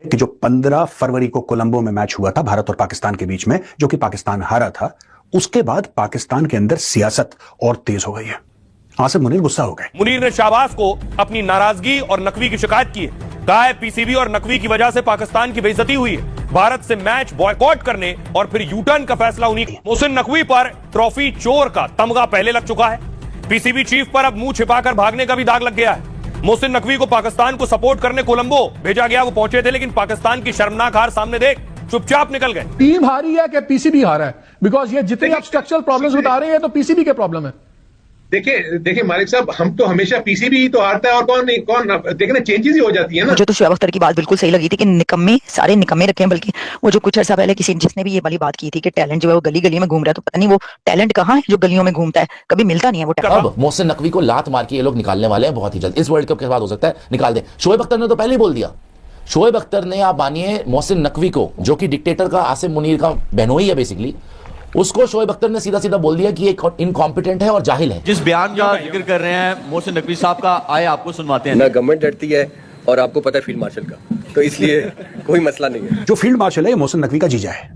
कि जो 15 फरवरी को कोलंबो में मैच हुआ था भारत और पाकिस्तान के बीच में, जो कि पाकिस्तान हारा था, उसके बाद पाकिस्तान के अंदर सियासत और तेज हो गई है। आसिम मुनीर गुस्सा हो गए। मुनीर ने शाहबाज को अपनी नाराजगी और नकवी की शिकायत की है। कहा है पीसीबी और नकवी की वजह से पाकिस्तान की बेइज्जती हुई है। भारत से मैच बॉयकॉट करने और फिर यू टर्न का फैसला उन्हीं का। मोहसिन नकवी पर ट्रॉफी चोर का तमगा पहले लग चुका है। पीसीबी चीफ पर अब मुंह छिपाकर भागने का भी दाग लग गया है। मोहसिन नकवी को पाकिस्तान को सपोर्ट करने कोलंबो भेजा गया। वो पहुंचे थे, लेकिन पाकिस्तान की शर्मनाक हार सामने देख चुपचाप निकल गए। टीम हारी है कि पीसीबी हारा है? बिकॉज ये जितने आप स्ट्रक्चरल प्रॉब्लम्स बता रहे हैं तो पीसीबी के प्रॉब्लम है। देखिए मालिक साहब, हम तो हमेशा पीसीबी ही तो हारता है और कौन नहीं, कौन देखिए ना, चेंजेस ही हो जाती है ना। मुझे तो शुएब अख्तर की बात बिल्कुल सही लगी थी कि निकम्मे सारे निकम्मे रखे हैं। बल्कि वो जो कुछ अर्सा पहले जिसने भी ये वाली बात की थी कि टैलेंट जो है वो गली गली में घूम रहा है, तो पता नहीं वो टैलेंट कहाँ है जो गलियों में घूमता है, कभी मिलता नहीं है वो। अब मोहसिन नकवी को लात मार के ये लोग निकालने वाले हैं बहुत ही जल्द। इस वर्ल्ड कप के बाद हो सकता है निकाल दें। शुएब अख्तर ने तो पहले ही बोल दिया। शुएब अख्तर ने, आप मानिए, मोहसिन नकवी को, जो कि डिक्टेटर का आसिम मुनीर का बहनोई है बेसिकली, उसको शोएब अख्तर ने सीधा सीधा बोल दिया कि ये इनकॉम्पिटेंट है और जाहिल है। जिस बयान का जिक्र कर रहे हैं मोहसिन नकवी साहब का, आए आपको सुनवाते हैं। ना गवर्नमेंट डरती है और आपको पता है फील्ड मार्शल का, तो इसलिए कोई मसला नहीं है। जो फील्ड मार्शल है मोहसिन नकवी का जीजा है,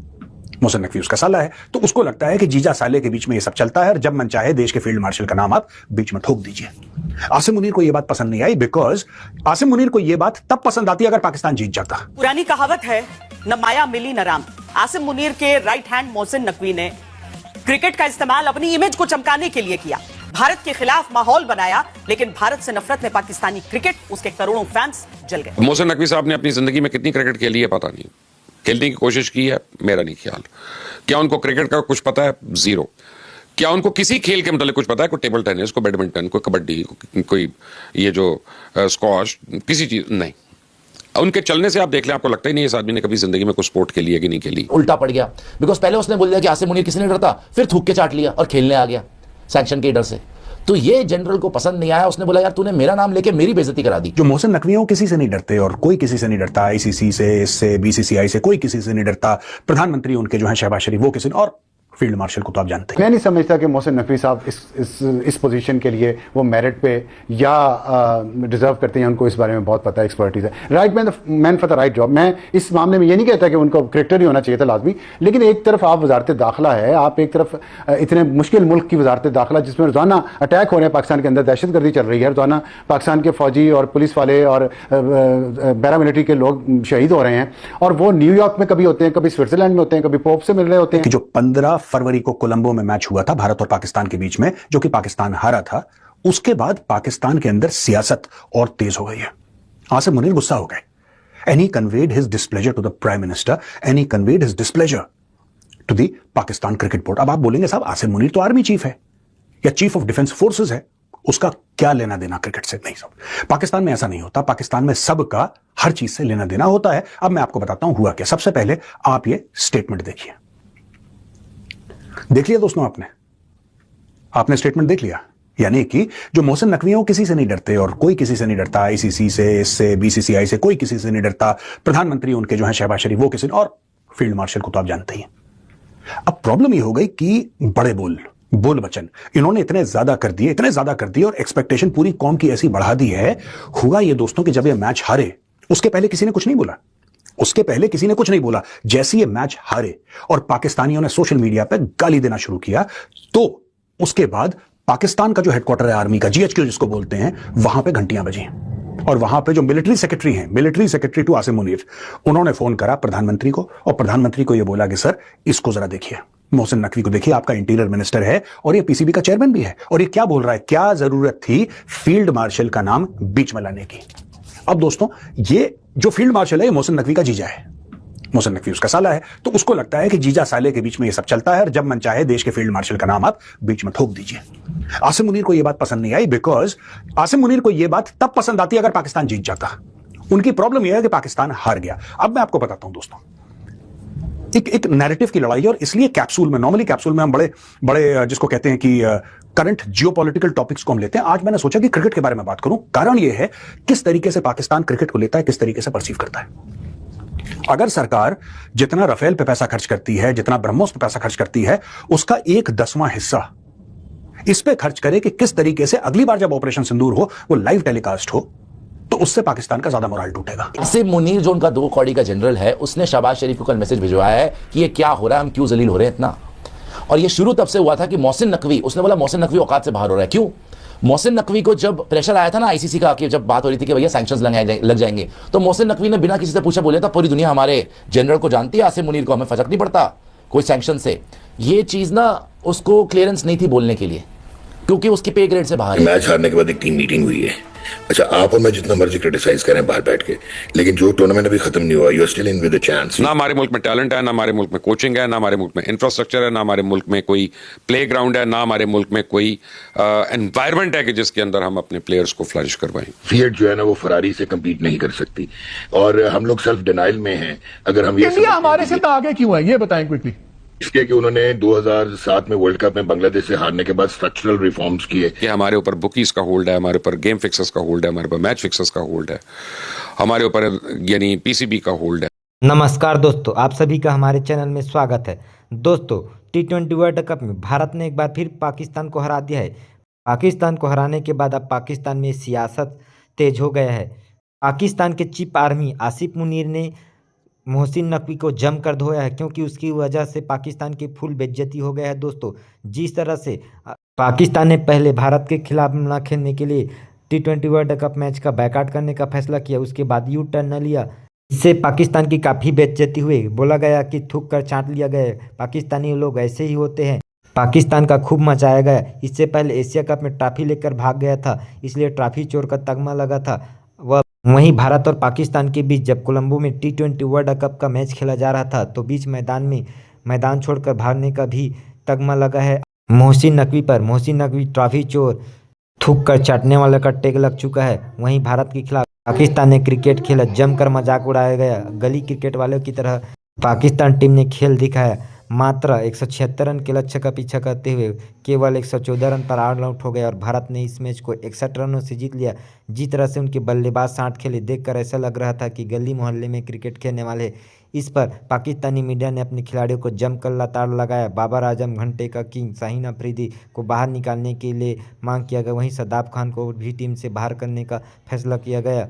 मोहसिन नकवी उसका साला है, तो उसको लगता है कि जीजा साले के बीच में ये सब चलता है और जब मन चाहे देश के फील्ड मार्शल का नाम आप बीच में ठोक दीजिए। आसिम मुनीर को यह बात पसंद नहीं आई, बिकॉज आसिम मुनीर को यह बात तब पसंद आती अगर पाकिस्तान जीत जाता। पुरानी कहावत है, न माया मिली न राम। आसिम मुनीर के राइट हैंड मोहसिन नकवी ने क्रिकेट का इस्तेमाल अपनी इमेज को चमकाने के लिए किया, भारत के खिलाफ माहौल बनाया, लेकिन भारत से नफरत में पाकिस्तानी क्रिकेट, उसके करोड़ों फैंस जल गए। मोहसिन नकवी साहब ने अपनी जिंदगी में कितनी क्रिकेट खेली है पता नहीं, खेलने की कोशिश की है मेरा नहीं ख्याल। क्या उनको क्रिकेट का कुछ पता है? जीरो। क्या उनको किसी खेल के मतलब कुछ पता है? कोई टेबल टेनिस, कोई बैडमिंटन, कोई कबड्डी, कोई ये जो स्क्वॉश, किसी चीज नहीं। उनके चलने से आप देख लें, आपको लगता ही नहीं इस आदमी ने कभी जिंदगी में कुछ स्पोर्ट खेली है कि नहीं खेली। उल्टा पड़ गया, बिकॉज पहले उसने बोल दिया कि आसिम मुनीर किसी ने डरता, फिर थूक के चाट लिया और खेलने आ गया सैंक्शन के डर से। तो ये जनरल को पसंद नहीं आया। उसने बोला यार तूने मेरा नाम लेके मेरी बेइज्जती करा दी। जो मोहसिन नकवी है किसी से नहीं डरते और कोई किसी से नहीं डरता। आईसीसी से, इससे, बीसीसीआई से, कोई किसी से नहीं डरता। प्रधानमंत्री उनके जो है शहबाज शरीफ, वो किसी, और फील्ड मार्शल को तो आप जानते हैं। मैं नहीं समझता कि मोहसिन नकवी साहब इस पोजीशन के लिए वो मेरिट पे या डिजर्व करते हैं। उनको इस बारे में बहुत पता है, एक्सपर्टीज है। Right man for the right job. मैं इस मामले में ये नहीं कहता कि उनको क्रिकेटर ही होना चाहिए था लाजमी, लेकिन एक तरफ आप वजारत दाखिला है, आप एक तरफ इतने मुश्किल मुल्क की वजारत दाखिला जिसमें रोजाना अटैक हो रहे हैं, पाकिस्तान के अंदर दहशतगर्दी चल रही है, रोजाना पाकिस्तान के फौजी और पुलिस वाले और पैरामिलिट्री के लोग शहीद हो रहे हैं, और वो न्यूयॉर्क में कभी होते हैं, कभी स्विट्जरलैंड में होते हैं, कभी पोप से मिल रहे होते हैं। कि जो 15 फरवरी को कोलंबो में मैच हुआ था भारत और पाकिस्तान के बीच में, जो कि पाकिस्तान हारा था, उसके बाद पाकिस्तान के अंदर सियासत और तेज हो गई है। आसिम मुनीर गुस्सा हो गए। And he conveyed his displeasure to the prime minister, and he conveyed his displeasure to the Pakistan cricket board. अब आप बोलेंगे साहब आसिम मुनीर तो आर्मी चीफ है या चीफ ऑफ डिफेंस फोर्सेस है, उसका क्या लेना देना क्रिकेट से? नहीं साहब, पाकिस्तान में ऐसा नहीं होता। पाकिस्तान में सबका हर चीज से लेना देना होता है। अब मैं आपको बताता हूं हुआ क्या। सबसे पहले आप ये स्टेटमेंट देखिए। देख लिया दोस्तों आपने स्टेटमेंट देख लिया, यानी कि जो मोहसिन नकवी है किसी से नहीं डरते और कोई किसी से नहीं डरता। आईसीसी से, इससे, बीसीसीआई से, कोई किसी से नहीं डरता। प्रधानमंत्री उनके जो है शहबाज शरीफ, वो किसी, और फील्ड मार्शल को तो आप जानते ही हैं। अब प्रॉब्लम ये हो गई कि बड़े बोल वचन इन्होंने इतने ज्यादा कर दिए और एक्सपेक्टेशन पूरी कौम की ऐसी बढ़ा दी है। हुआ ये दोस्तों कि जब ये मैच हारे, उसके पहले किसी ने कुछ नहीं बोला। जैसे ये मैच हारे और पाकिस्तानियों ने सोशल मीडिया पे गाली देना शुरू किया, तो उसके बाद पाकिस्तान का जो हेडक्वार्टर है आर्मी का, जीएचक्यू जिसको बोलते हैं, वहां पे घंटियां बजी और वहां पे जो military secretary to Asim Munir, उन्होंने फोन करा प्रधानमंत्री को और प्रधानमंत्री को यह बोला कि सर इसको जरा देखिए, मोहसिन नकवी को देखिए, आपका इंटीरियर मिनिस्टर है और ये पीसीबी का चेयरमैन भी है, और ये क्या बोल रहा है, क्या जरूरत थी फील्ड मार्शल का नाम बीच में लाने की। अब दोस्तों ये जो फील्ड मार्शल है ये मोहसिन नकवी का जीजा है, मोहसिन नकवी उसका साला है, तो उसको लगता है कि जीजा साले के बीच में ये सब चलता है और जब मन चाहे देश के फील्ड मार्शल का नाम आप बीच में ठोक दीजिए। आसिम मुनीर को यह बात पसंद नहीं आई, बिकॉज आसिम मुनीर को यह बात तब पसंद आती अगर पाकिस्तान जीत जाता। उनकी प्रॉब्लम यह है कि पाकिस्तान हार गया। अब मैं आपको बताता हूं दोस्तों, एक नैरेटिव की लड़ाई है, और इसलिए नॉर्मली कैप्सूल में हम बड़े जिसको कहते हैं कि करंट जियोपॉलिटिकल टॉपिक्स को हम लेते हैं। आज मैंने सोचा कि क्रिकेट के बारे में बात करूं। कारण यह है किस तरीके से पाकिस्तान क्रिकेट को लेता है, किस तरीके से परसीव करता है। अगर सरकार जितना राफेल पे पैसा खर्च करती है, जितना ब्रह्मोस पे पैसा खर्च करती है, उसका 1/10वां हिस्सा इस पे खर्च करे कि किस तरीके से अगली बार जब ऑपरेशन सिंदूर हो वो लाइव टेलीकास्ट हो, तो उससे पाकिस्तान का ज्यादा मोराल टूटेगा। आसिम मुनीर जो उनका 2 कौड़ी का जनरल है, उसने शहबाज शरीफ को कल मैसेज भिजवाया है कि ये क्या हो रहा है, हम क्यों जलील हो रहे हैं इतना। और ये शुरू तब से हुआ था कि मोहसिन नकवी, उसने बोला मोहसिन नकवी औकात से बाहर हो रहा है। क्यों? मोहसिन नकवी को जब प्रेशर आया था ना आईसीसी का, कि जब बात हो रही थी कि भैया सैंक्शंस लग जाएंगे, तो मोहसिन नकवी ने बिना किसी से पूछा बोले था पूरी दुनिया हमारे जनरल को जानती है, आसिम मुनीर को, हमें फर्क नहीं पड़ता कोई सैंक्शन से। ये चीज ना उसको क्लियरेंस नहीं थी बोलने के लिए, क्योंकि उसकी पे ग्रेड से बाहर है। मैच हारने के बाद एक टीम मीटिंग हुई है। अच्छा, आप और मैं जितना मर्जी क्रिटिसाइज करें बाहर बैठ के, लेकिन जो टूर्नामेंट अभी खत्म नहीं हुआ, you are still in with a chance. ना हमारे मुल्क में टैलेंट है, ना हमारे मुल्क में कोचिंग है, ना हमारे मुल्क में इंफ्रास्ट्रक्चर है, ना हमारे मुल्क में कोई प्ले ग्राउंड है, ना हमारे मुल्क में कोई एनवायरमेंट है कि जिसके अंदर हम अपने प्लेयर्स को फ्लरिश करवाएं। फिएट जो है ना वो फरारी से कम्पीट नहीं कर सकती, और हम लोग सेल्फ डिनाइल में हैं। अगर हम इंडिया हमारे से इतना आगे क्यों है, ये बताएं क्विकली। इसके कि उन्होंने 2007 में वर्ल्ड कप में बांग्लादेश से हारने के बाद स्ट्रक्चरल रिफॉर्म्स किए। कि हमारे ऊपर बुकीज का होल्ड है, हमारे ऊपर गेम फिक्सर्स का होल्ड है, हमारे ऊपर मैच फिक्सर्स का होल्ड है, हमारे ऊपर यानी पीसीबी का होल्ड है। नमस्कार दोस्तों, आप सभी का हमारे चैनल में स्वागत है। दोस्तों, T20 वर्ल्ड कप में भारत ने एक बार फिर पाकिस्तान को हरा दिया है। पाकिस्तान को हराने के बाद अब पाकिस्तान में सियासत तेज हो गया है। पाकिस्तान के चीफ आर्मी आसिफ मुनीर ने मोहसिन नकवी को जम कर धोया है, क्योंकि उसकी वजह से पाकिस्तान की फुल बेइज्जती हो गया है। दोस्तों, जिस तरह से पाकिस्तान ने पहले भारत के खिलाफ न खेलने के लिए T20 वर्ल्ड कप मैच का बैकआउट करने का फैसला किया, उसके बाद यू टर्न न लिया, इससे पाकिस्तान की काफ़ी बेइज्जती हुई। बोला गया कि थूक कर चाट लिया गया, पाकिस्तानी लोग ऐसे ही होते हैं। पाकिस्तान का खूब मचाया गया। इससे पहले एशिया कप में ट्रॉफी लेकर भाग गया था, इसलिए ट्रॉफी चोर का तगमा लगा था। वहीं भारत और पाकिस्तान के बीच जब कोलंबो में T20 वर्ल्ड कप का मैच खेला जा रहा था, तो बीच मैदान छोड़कर भागने का भी तगमा लगा है मोहसिन नकवी पर। मोहसिन नकवी ट्रॉफी चोर, थूक कर चाटने वाला का टैग लग चुका है। वहीं भारत के खिलाफ पाकिस्तान ने क्रिकेट खेला, जमकर मजाक उड़ाया गया। गली क्रिकेट वालों की तरह पाकिस्तान टीम ने खेल दिखाया। मात्र 176 रन के लक्ष्य का पीछा करते हुए केवल 114 रन पर ऑल आउट हो गए और भारत ने इस मैच को 61 रनों से जीत लिया। जिस तरह से उनके बल्लेबाज साठ खेले, देखकर ऐसा लग रहा था कि गली मोहल्ले में क्रिकेट खेलने वाले। इस पर पाकिस्तानी मीडिया ने अपने खिलाड़ियों को जमकर लताड़ लगाया। बाबर आजम, घंटे का किंग शाहीन अफरीदी को बाहर निकालने के लिए मांग किया गया। वहीं सदाब खान को भी टीम से बाहर करने का फैसला किया गया।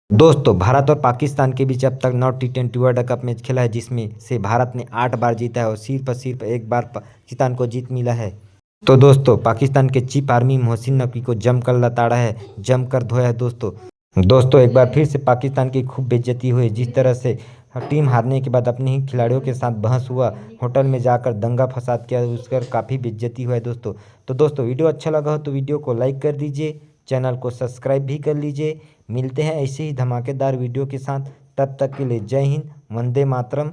दोस्तों, भारत और पाकिस्तान के बीच अब तक 9 T20 वर्ल्ड कप मैच खेला है, जिसमें से भारत ने 8 बार जीता है और सिर्फ एक बार पाकिस्तान को जीत मिला है। तो दोस्तों, पाकिस्तान के चीफ आर्मी मोहसिन नकवी को जमकर लताड़ा है, जमकर धोया है। दोस्तों एक बार फिर से पाकिस्तान की खूब बेइज्जती हुई। जिस तरह से टीम हारने के बाद अपने ही खिलाड़ियों के साथ बहस हुआ, होटल में जाकर दंगा फसाद किया, उसका काफ़ी बेइज्जती हुआ है। दोस्तों वीडियो अच्छा लगा हो तो वीडियो को लाइक कर दीजिए, चैनल को सब्सक्राइब भी कर लीजिए। मिलते हैं ऐसे ही धमाकेदार वीडियो के साथ, तब तक के लिए जय हिंद, वंदे मातरम।